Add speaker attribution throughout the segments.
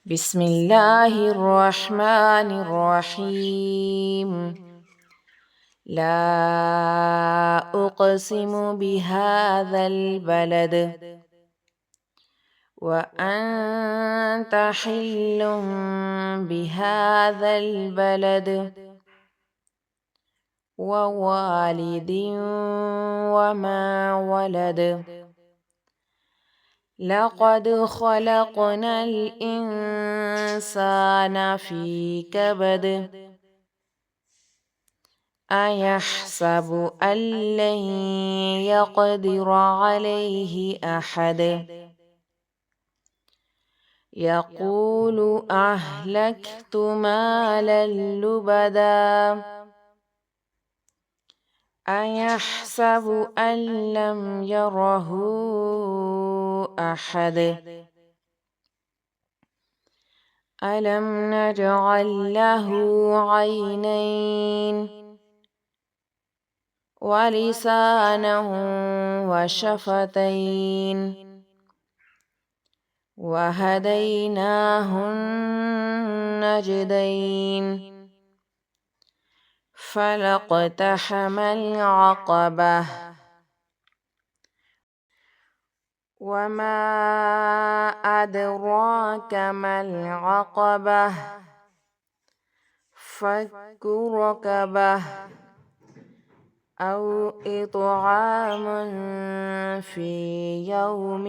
Speaker 1: بسم الله الرحمن الرحيم. لا أقسم بهذا البلد وأنت حل بهذا البلد ووالد وما ولد. لقد خلقنا الإنسان في كبد. أيحسب أن لن يقدر عليه أحد. يقول أهلكت مالا لبدا. أيحسب أن لم يره أحد. ألم نجعل له عينين ولسانا وشفتين وهديناه النجدين. فلاقتحم العقبة وما أدراك ما العقبة. فك رقبة أو إطعام في يوم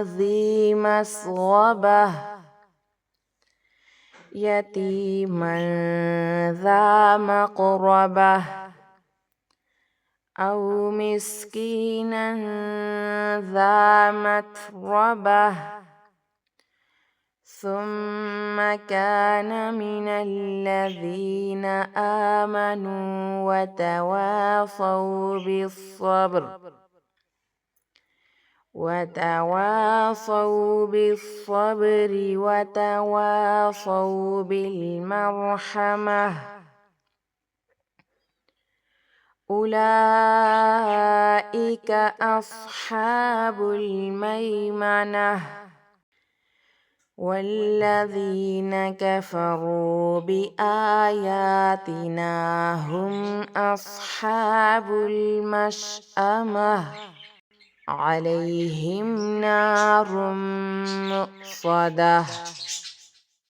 Speaker 1: ذي مسغبة يتيما ذا مقربة أو مسكينا ذا متربة ثم كان من الذين آمنوا وتواصوا بالصبر وتواصوا بالمرحمة. أولئك أصحاب الميمنة. والذين كفروا بآياتنا هم أصحاب المشأمة. عليهم نار مؤصدة.